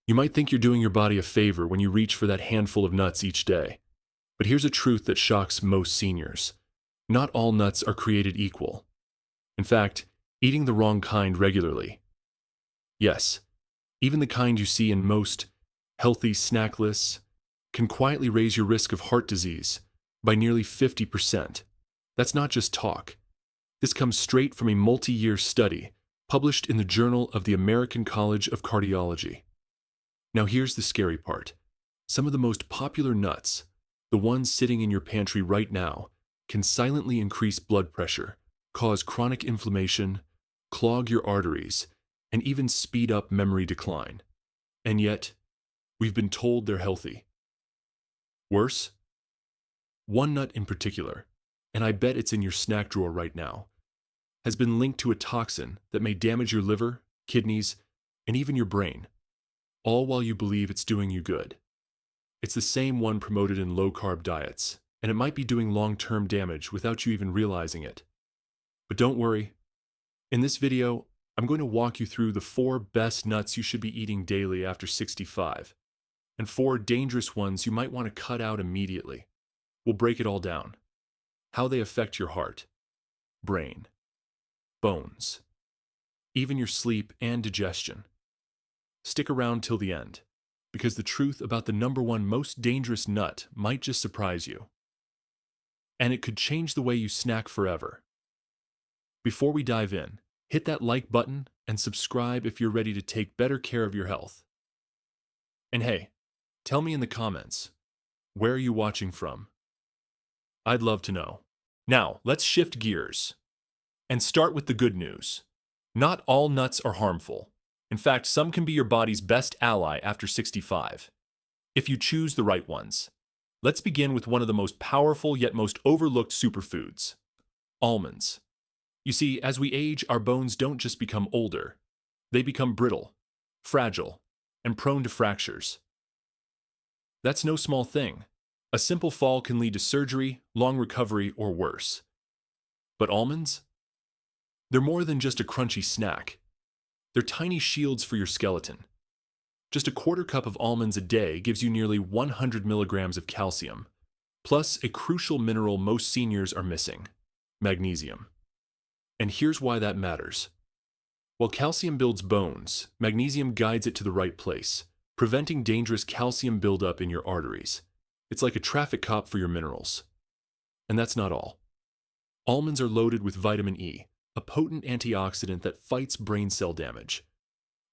You might think you're doing your body a favor when you reach for that handful of nuts each day. But here's a truth that shocks most seniors. Not all nuts are created equal. In fact, eating the wrong kind regularly, yes, even the kind you see in most healthy snack lists, can quietly raise your risk of heart disease by nearly 50%. That's not just talk. This comes straight from a multi-year study published in the Journal of the American College of Cardiology. Now here's the scary part. Some of the most popular nuts, the ones sitting in your pantry right now, can silently increase blood pressure, cause chronic inflammation, clog your arteries, and even speed up memory decline. And yet, we've been told they're healthy. Worse? One nut in particular, and I bet it's in your snack drawer right now, has been linked to a toxin that may damage your liver, kidneys, and even your brain, all while you believe it's doing you good. It's the same one promoted in low-carb diets, and it might be doing long-term damage without you even realizing it. But don't worry. In this video, I'm going to walk you through the 4 best nuts you should be eating daily after 65, and 4 dangerous ones you might want to cut out immediately. We'll break it all down. How they affect your heart, brain, bones, even your sleep and digestion. Stick around till the end, because the truth about the #1 most dangerous nut might just surprise you. And it could change the way you snack forever. Before we dive in, hit that like button and subscribe if you're ready to take better care of your health. And hey, tell me in the comments, where are you watching from? I'd love to know. Now, let's shift gears and start with the good news. Not all nuts are harmful. In fact, some can be your body's best ally after 65, if you choose the right ones. Let's begin with one of the most powerful yet most overlooked superfoods, almonds. You see, as we age, our bones don't just become older. They become brittle, fragile, and prone to fractures. That's no small thing. A simple fall can lead to surgery, long recovery, or worse. But almonds? They're more than just a crunchy snack. They're tiny shields for your skeleton. Just a quarter cup of almonds a day gives you nearly 100 milligrams of calcium, plus a crucial mineral most seniors are missing, magnesium. And here's why that matters. While calcium builds bones, magnesium guides it to the right place, preventing dangerous calcium buildup in your arteries. It's like a traffic cop for your minerals. And that's not all. Almonds are loaded with vitamin E, a potent antioxidant that fights brain cell damage,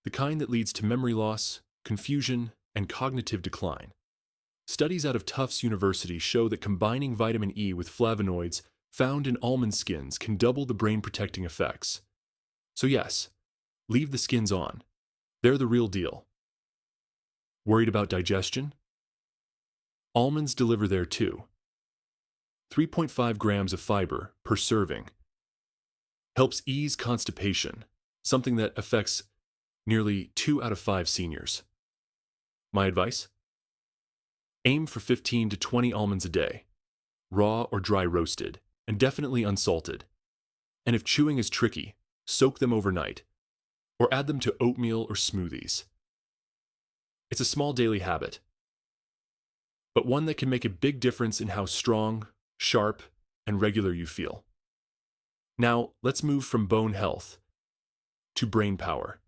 the kind that leads to memory loss, confusion, and cognitive decline. Studies out of Tufts University show that combining vitamin E with flavonoids found in almond skins can double the brain-protecting effects. So yes, leave the skins on. They're the real deal. Worried about digestion? Almonds deliver there too. 3.5 grams of fiber per serving. Helps ease constipation, something that affects nearly 2 out of 5 seniors. My advice? Aim for 15 to 20 almonds a day, raw or dry roasted, and definitely unsalted. And if chewing is tricky, soak them overnight, or add them to oatmeal or smoothies. It's a small daily habit, but one that can make a big difference in how strong, sharp, and regular you feel. Now, let's move from bone health to brain power.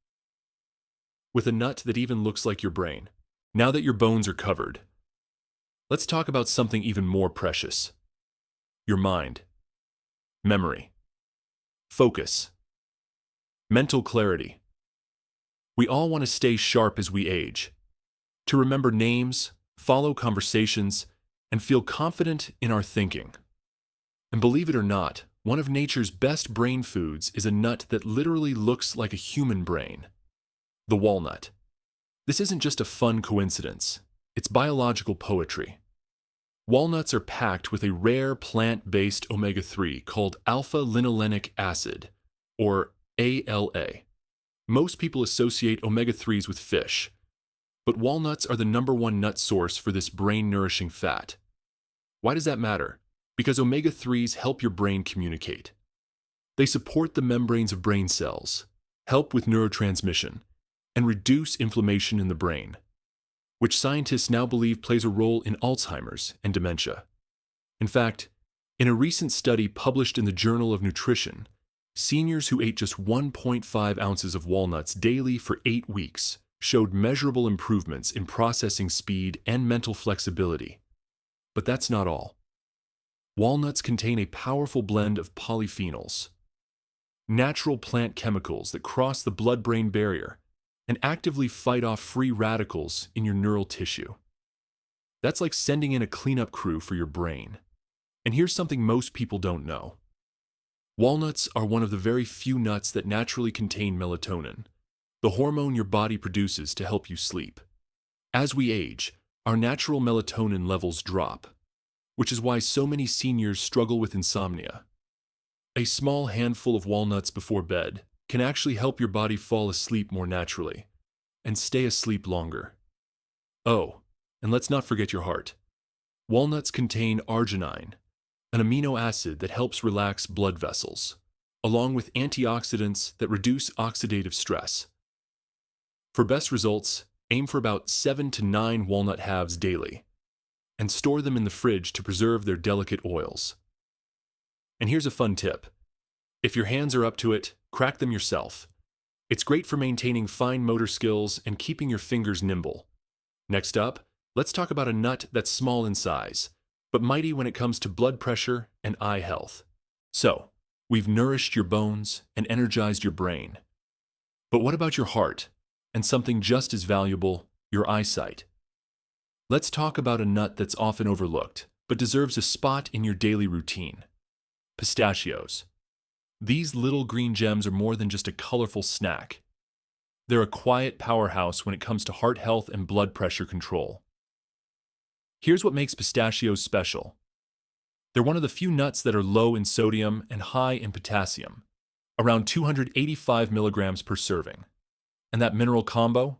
With a nut that even looks like your brain. Now that your bones are covered, let's talk about something even more precious. Your mind, memory, focus, mental clarity. We all want to stay sharp as we age, to remember names, follow conversations, and feel confident in our thinking. And believe it or not, one of nature's best brain foods is a nut that literally looks like a human brain, the walnut. This isn't just a fun coincidence, it's biological poetry. Walnuts are packed with a rare plant-based omega-3 called alpha-linolenic acid, or ALA. Most people associate omega-3s with fish, but walnuts are the #1 nut source for this brain-nourishing fat. Why does that matter? Because omega-3s help your brain communicate. They support the membranes of brain cells, help with neurotransmission, and reduce inflammation in the brain, which scientists now believe plays a role in Alzheimer's and dementia. In fact, in a recent study published in the Journal of Nutrition, seniors who ate just 1.5 ounces of walnuts daily for 8 weeks showed measurable improvements in processing speed and mental flexibility. But that's not all. Walnuts contain a powerful blend of polyphenols, natural plant chemicals that cross the blood-brain barrier and actively fight off free radicals in your neural tissue. That's like sending in a cleanup crew for your brain. And here's something most people don't know. Walnuts are one of the very few nuts that naturally contain melatonin, the hormone your body produces to help you sleep. As we age, our natural melatonin levels drop, which is why so many seniors struggle with insomnia. A small handful of walnuts before bed can actually help your body fall asleep more naturally and stay asleep longer. Oh, and let's not forget your heart. Walnuts contain arginine, an amino acid that helps relax blood vessels, along with antioxidants that reduce oxidative stress. For best results, aim for about 7 to 9 walnut halves daily, and store them in the fridge to preserve their delicate oils. And here's a fun tip. If your hands are up to it, crack them yourself. It's great for maintaining fine motor skills and keeping your fingers nimble. Next up, let's talk about a nut that's small in size, but mighty when it comes to blood pressure and eye health. So, we've nourished your bones and energized your brain. But what about your heart, and something just as valuable, your eyesight? Let's talk about a nut that's often overlooked, but deserves a spot in your daily routine. Pistachios. These little green gems are more than just a colorful snack. They're a quiet powerhouse when it comes to heart health and blood pressure control. Here's what makes pistachios special. They're one of the few nuts that are low in sodium and high in potassium, around 285 milligrams per serving. And that mineral combo?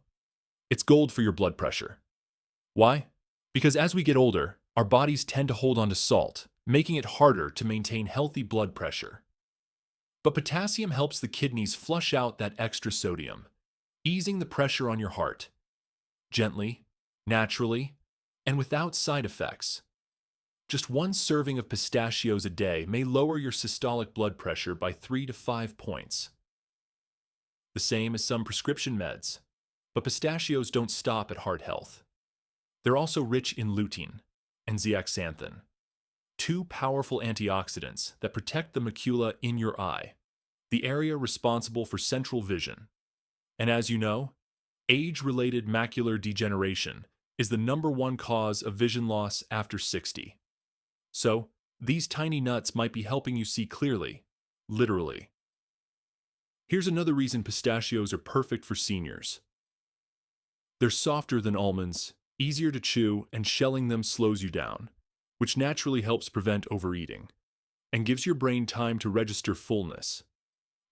It's gold for your blood pressure. Why? Because as we get older, our bodies tend to hold on to salt, making it harder to maintain healthy blood pressure. But potassium helps the kidneys flush out that extra sodium, easing the pressure on your heart. Gently, naturally, and without side effects. Just one serving of pistachios a day may lower your systolic blood pressure by 3 to 5 points. The same as some prescription meds. But pistachios don't stop at heart health. They're also rich in lutein and zeaxanthin, 2 powerful antioxidants that protect the macula in your eye, the area responsible for central vision. And as you know, age-related macular degeneration is the #1 cause of vision loss after 60. So, these tiny nuts might be helping you see clearly, literally. Here's another reason pistachios are perfect for seniors. They're softer than almonds, easier to chew, and shelling them slows you down, which naturally helps prevent overeating and gives your brain time to register fullness.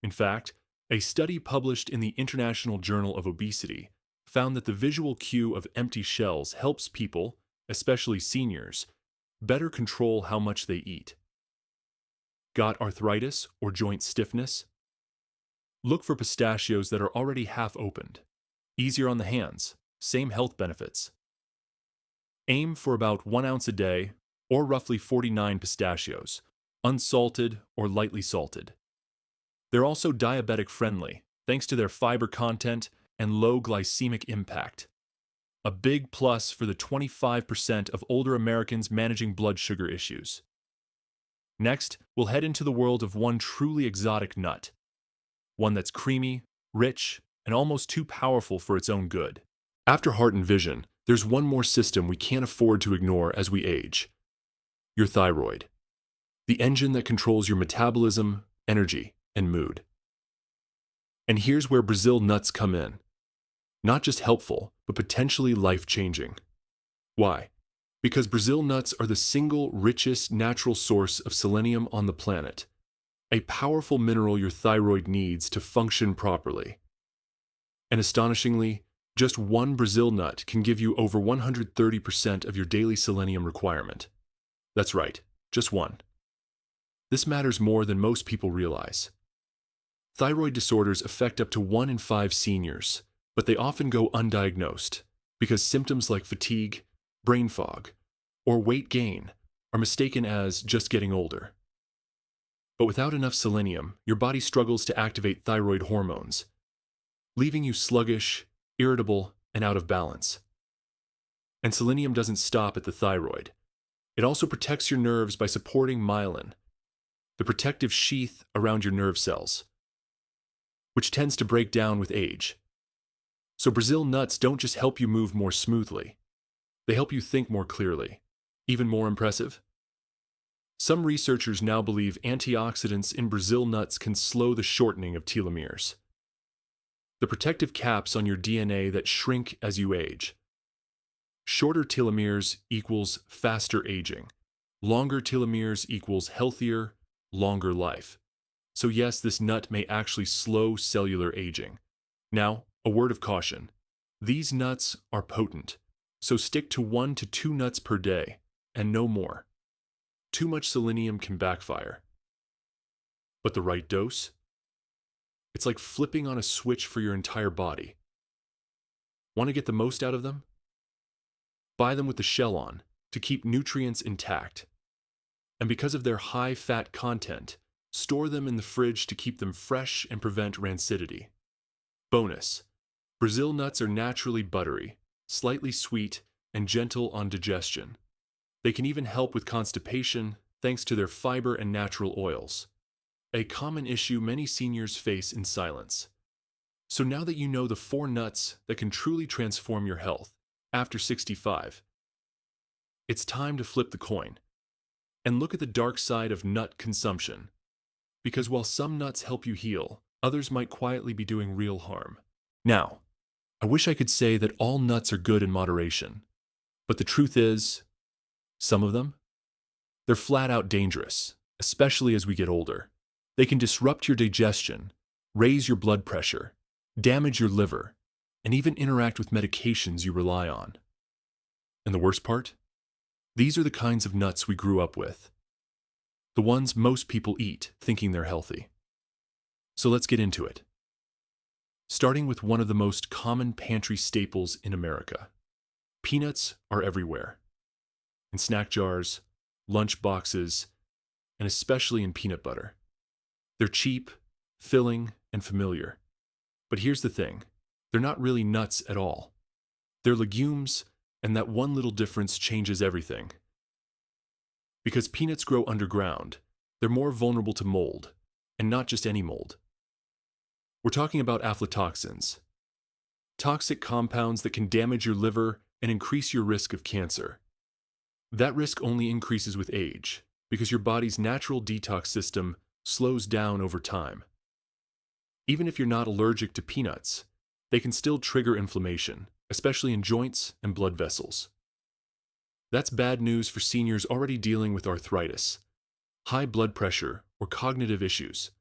In fact, a study published in the International Journal of Obesity found that the visual cue of empty shells helps people, especially seniors, better control how much they eat. Got arthritis or joint stiffness? Look for pistachios that are already half opened. Easier on the hands, same health benefits. Aim for about 1 ounce a day, or roughly 49 pistachios, unsalted or lightly salted. They're also diabetic friendly, thanks to their fiber content and low glycemic impact. A big plus for the 25% of older Americans managing blood sugar issues. Next, we'll head into the world of one truly exotic nut. One that's creamy, rich, and almost too powerful for its own good. After heart and vision, there's one more system we can't afford to ignore as we age. Your thyroid. The engine that controls your metabolism, energy, and mood. And here's where Brazil nuts come in. Not just helpful, but potentially life-changing. Why? Because Brazil nuts are the single richest natural source of selenium on the planet, a powerful mineral your thyroid needs to function properly. And astonishingly, just one Brazil nut can give you over 130% of your daily selenium requirement. That's right, just one. This matters more than most people realize. Thyroid disorders affect up to 1 in 5 seniors, but they often go undiagnosed because symptoms like fatigue, brain fog, or weight gain are mistaken as just getting older. But without enough selenium, your body struggles to activate thyroid hormones, leaving you sluggish, irritable, and out of balance. And selenium doesn't stop at the thyroid. It also protects your nerves by supporting myelin, the protective sheath around your nerve cells, which tends to break down with age. So Brazil nuts don't just help you move more smoothly, they help you think more clearly. Even more impressive? Some researchers now believe antioxidants in Brazil nuts can slow the shortening of telomeres, the protective caps on your DNA that shrink as you age. Shorter telomeres equals faster aging. Longer telomeres equals healthier, longer life. So yes, this nut may actually slow cellular aging. Now, a word of caution. These nuts are potent, so stick to 1 to 2 nuts per day, and no more. Too much selenium can backfire. But the right dose? It's like flipping on a switch for your entire body. Want to get the most out of them? Buy them with the shell on to keep nutrients intact. And because of their high fat content, store them in the fridge to keep them fresh and prevent rancidity. Bonus: Brazil nuts are naturally buttery, slightly sweet, and gentle on digestion. They can even help with constipation thanks to their fiber and natural oils, a common issue many seniors face in silence. So now that you know the 4 nuts that can truly transform your health after 65, it's time to flip the coin and look at the dark side of nut consumption. Because while some nuts help you heal, others might quietly be doing real harm. Now, I wish I could say that all nuts are good in moderation, but the truth is, some of them, they're flat out dangerous, especially as we get older. They can disrupt your digestion, raise your blood pressure, damage your liver, and even interact with medications you rely on. And the worst part? These are the kinds of nuts we grew up with. The ones most people eat thinking they're healthy. So let's get into it. Starting with one of the most common pantry staples in America. Peanuts are everywhere. In snack jars, lunch boxes, and especially in peanut butter. They're cheap, filling, and familiar. But here's the thing, they're not really nuts at all. They're legumes, and that one little difference changes everything. Because peanuts grow underground, they're more vulnerable to mold, and not just any mold. We're talking about aflatoxins, toxic compounds that can damage your liver and increase your risk of cancer. That risk only increases with age, because your body's natural detox system slows down over time. Even if you're not allergic to peanuts, they can still trigger inflammation, especially in joints and blood vessels. That's bad news for seniors already dealing with arthritis, high blood pressure, or cognitive issues.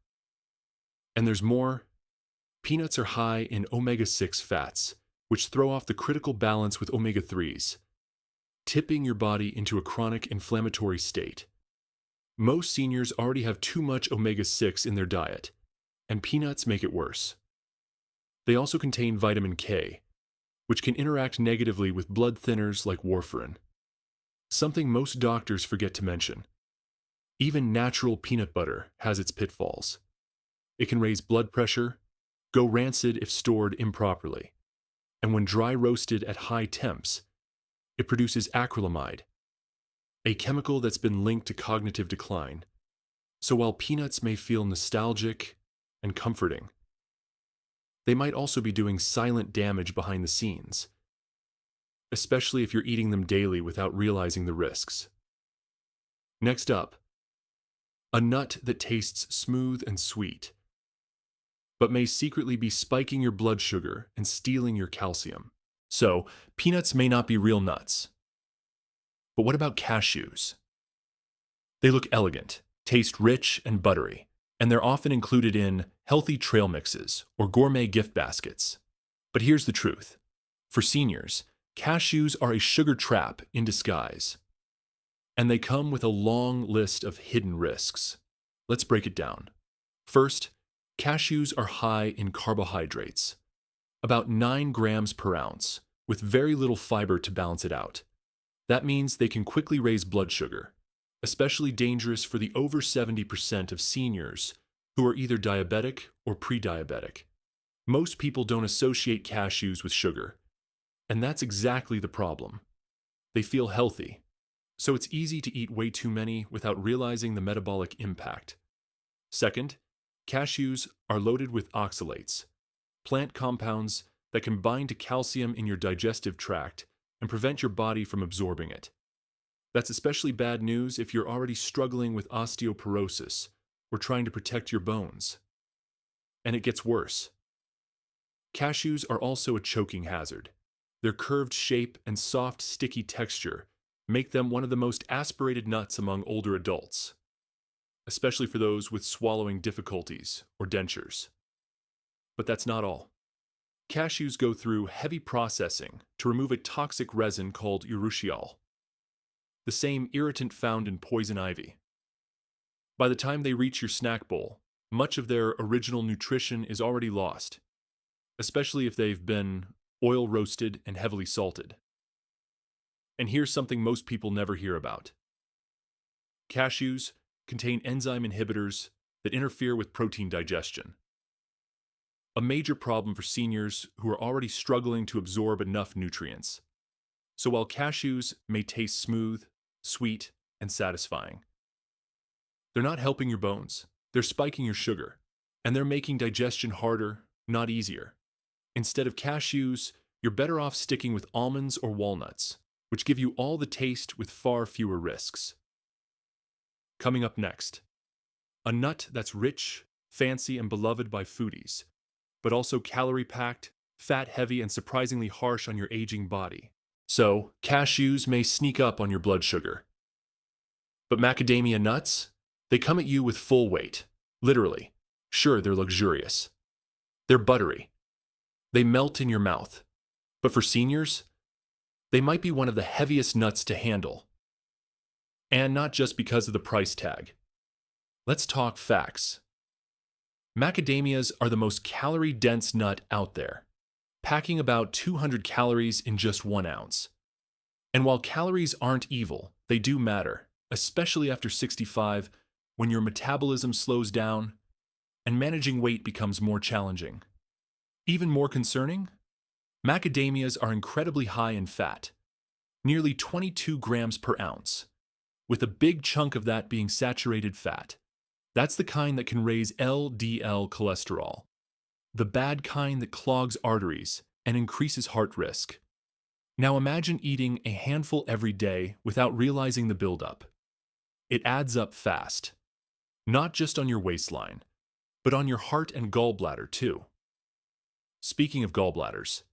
And there's more. Peanuts are high in omega-6 fats, which throw off the critical balance with omega-3s, tipping your body into a chronic inflammatory state. Most seniors already have too much omega-6 in their diet, and peanuts make it worse. They also contain vitamin K, which can interact negatively with blood thinners like warfarin, something most doctors forget to mention. Even natural peanut butter has its pitfalls. It can raise blood pressure, go rancid if stored improperly, and when dry roasted at high temps, it produces acrylamide, a chemical that's been linked to cognitive decline. So while peanuts may feel nostalgic and comforting, they might also be doing silent damage behind the scenes, especially if you're eating them daily without realizing the risks. Next up, a nut that tastes smooth and sweet, but may secretly be spiking your blood sugar and stealing your calcium. So, peanuts may not be real nuts. But what about cashews? They look elegant, taste rich and buttery, and they're often included in healthy trail mixes or gourmet gift baskets. But here's the truth. For seniors, cashews are a sugar trap in disguise. And they come with a long list of hidden risks. Let's break it down. First, cashews are high in carbohydrates, about 9 grams per ounce, with very little fiber to balance it out. That means they can quickly raise blood sugar, especially dangerous for the over 70% of seniors who are either diabetic or pre-diabetic. Most people don't associate cashews with sugar, and that's exactly the problem. They feel healthy, so it's easy to eat way too many without realizing the metabolic impact. Second, cashews are loaded with oxalates, plant compounds that can bind to calcium in your digestive tract and prevent your body from absorbing it. That's especially bad news if you're already struggling with osteoporosis or trying to protect your bones. And it gets worse. Cashews are also a choking hazard. Their curved shape and soft, sticky texture make them one of the most aspirated nuts among older adults, especially for those with swallowing difficulties or dentures. But that's not all. Cashews go through heavy processing to remove a toxic resin called urushiol, the same irritant found in poison ivy. By the time they reach your snack bowl, much of their original nutrition is already lost, especially if they've been oil roasted and heavily salted. And here's something most people never hear about. Cashews contain enzyme inhibitors that interfere with protein digestion, a major problem for seniors who are already struggling to absorb enough nutrients. So while cashews may taste smooth, sweet, and satisfying, they're not helping your bones. They're spiking your sugar, and they're making digestion harder, not easier. Instead of cashews, you're better off sticking with almonds or walnuts, which give you all the taste with far fewer risks. Coming up next, a nut that's rich, fancy, and beloved by foodies, but also calorie-packed, fat-heavy, and surprisingly harsh on your aging body. So, cashews may sneak up on your blood sugar. But macadamia nuts? They come at you with full weight, literally. Sure, they're luxurious. They're buttery. They melt in your mouth. But for seniors, they might be one of the heaviest nuts to handle. And not just because of the price tag. Let's talk facts. Macadamias are the most calorie-dense nut out there, packing about 200 calories in just 1 ounce. And while calories aren't evil, they do matter, especially after 65, when your metabolism slows down and managing weight becomes more challenging. Even more concerning, macadamias are incredibly high in fat, nearly 22 grams per ounce, with a big chunk of that being saturated fat. That's the kind that can raise LDL cholesterol, the bad kind that clogs arteries and increases heart risk. Now imagine eating a handful every day without realizing the buildup. It adds up fast, not just on your waistline, but on your heart and gallbladder too. Speaking of gallbladders,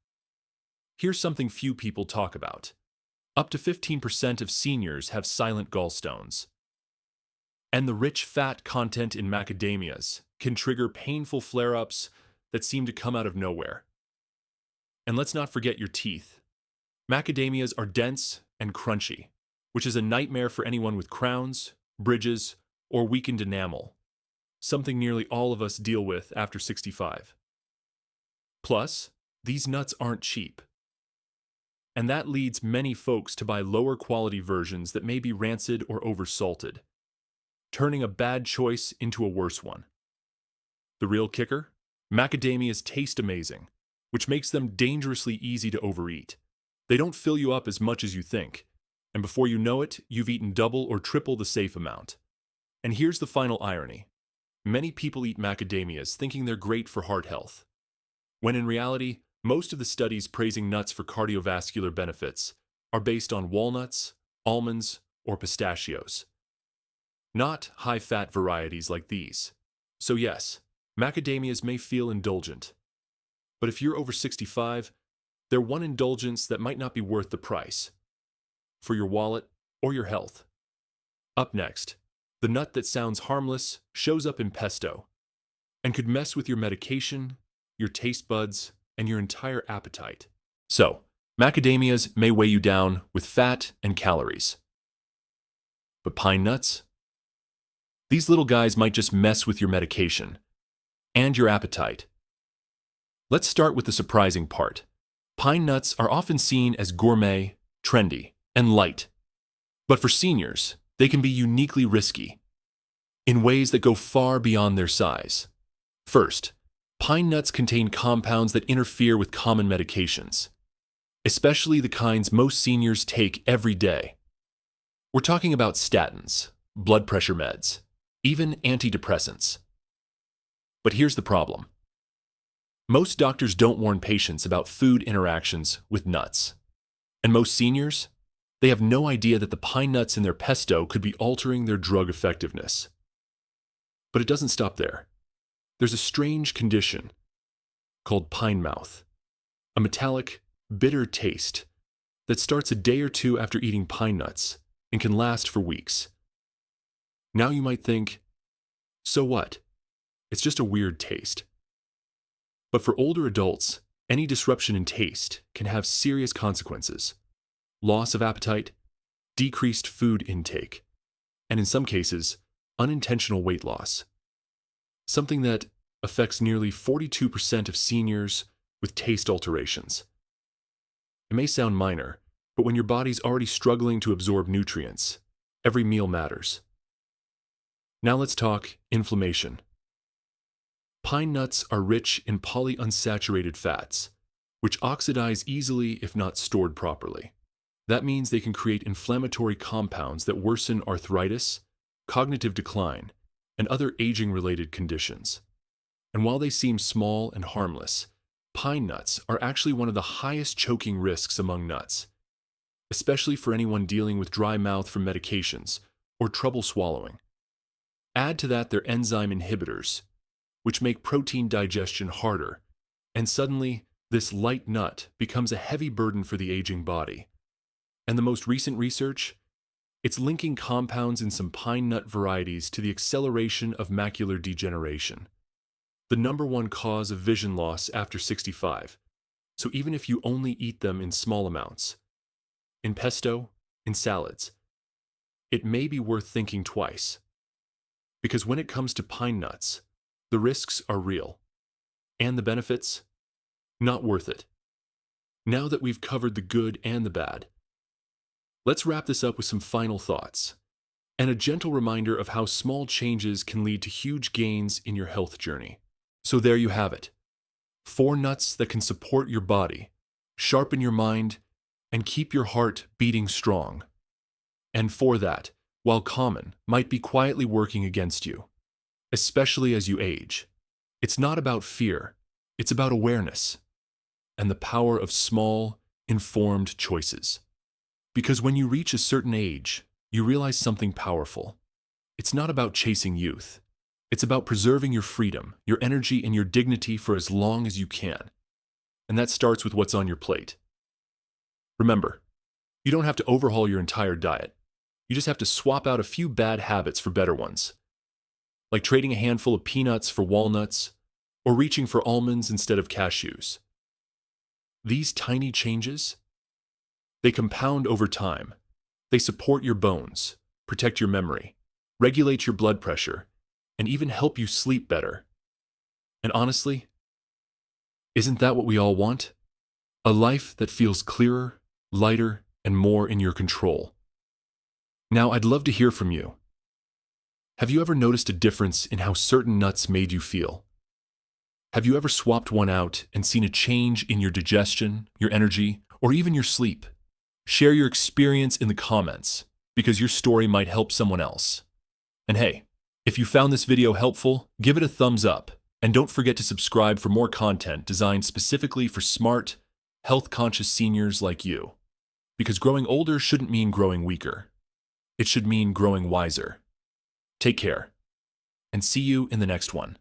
here's something few people talk about. Up to 15% of seniors have silent gallstones. And the rich fat content in macadamias can trigger painful flare-ups that seem to come out of nowhere. And let's not forget your teeth. Macadamias are dense and crunchy, which is a nightmare for anyone with crowns, bridges, or weakened enamel, something nearly all of us deal with after 65. Plus, these nuts aren't cheap. And that leads many folks to buy lower quality versions that may be rancid or oversalted, turning a bad choice into a worse one. The real kicker? Macadamias taste amazing, which makes them dangerously easy to overeat. They don't fill you up as much as you think, and before you know it, you've eaten double or triple the safe amount. And here's the final irony. Many people eat macadamias thinking they're great for heart health, when in reality, most of the studies praising nuts for cardiovascular benefits are based on walnuts, almonds, or pistachios, not high-fat varieties like these. So yes, macadamias may feel indulgent, but if you're over 65, they're one indulgence that might not be worth the price for your wallet or your health. Up next, the nut that sounds harmless shows up in pesto and could mess with your medication, your taste buds, and your entire appetite. So, macadamias may weigh you down with fat and calories. But pine nuts? These little guys might just mess with your medication and your appetite. Let's start with the surprising part. Pine nuts are often seen as gourmet, trendy, and light. But for seniors, they can be uniquely risky in ways that go far beyond their size. First, pine nuts contain compounds that interfere with common medications, especially the kinds most seniors take every day. We're talking about statins, blood pressure meds, even antidepressants. But here's the problem. Most doctors don't warn patients about food interactions with nuts. And most seniors, they have no idea that the pine nuts in their pesto could be altering their drug effectiveness. But it doesn't stop there. There's a strange condition called pine mouth, a metallic, bitter taste that starts a day or two after eating pine nuts and can last for weeks. Now you might think, so what? It's just a weird taste. But for older adults, any disruption in taste can have serious consequences: loss of appetite, decreased food intake, and in some cases, unintentional weight loss. Something that affects nearly 42% of seniors with taste alterations. It may sound minor, but when your body's already struggling to absorb nutrients, every meal matters. Now let's talk inflammation. Pine nuts are rich in polyunsaturated fats, which oxidize easily if not stored properly. That means they can create inflammatory compounds that worsen arthritis, cognitive decline, and other aging-related conditions. And while they seem small and harmless, pine nuts are actually one of the highest choking risks among nuts, especially for anyone dealing with dry mouth from medications or trouble swallowing. Add to that their enzyme inhibitors, which make protein digestion harder, and suddenly this light nut becomes a heavy burden for the aging body. And the most recent research? It's linking compounds in some pine nut varieties to the acceleration of macular degeneration, the #1 cause of vision loss after 65. So even if you only eat them in small amounts, in pesto, in salads, it may be worth thinking twice. Because when it comes to pine nuts, the risks are real. And the benefits? Not worth it. Now that we've covered the good and the bad, let's wrap this up with some final thoughts and a gentle reminder of how small changes can lead to huge gains in your health journey. So there you have it. 4 nuts that can support your body, sharpen your mind, and keep your heart beating strong. And for that, while common, might be quietly working against you, especially as you age. It's not about fear, it's about awareness and the power of small, informed choices. Because when you reach a certain age, you realize something powerful. It's not about chasing youth. It's about preserving your freedom, your energy, and your dignity for as long as you can. And that starts with what's on your plate. Remember, you don't have to overhaul your entire diet. You just have to swap out a few bad habits for better ones, like trading a handful of peanuts for walnuts or reaching for almonds instead of cashews. These tiny changes, they compound over time. They support your bones, protect your memory, regulate your blood pressure, and even help you sleep better. And honestly, isn't that what we all want? A life that feels clearer, lighter, and more in your control. Now, I'd love to hear from you. Have you ever noticed a difference in how certain nuts made you feel? Have you ever swapped one out and seen a change in your digestion, your energy, or even your sleep? Share your experience in the comments, because your story might help someone else. And hey, if you found this video helpful, give it a thumbs up, and don't forget to subscribe for more content designed specifically for smart, health-conscious seniors like you. Because growing older shouldn't mean growing weaker. It should mean growing wiser. Take care, and see you in the next one.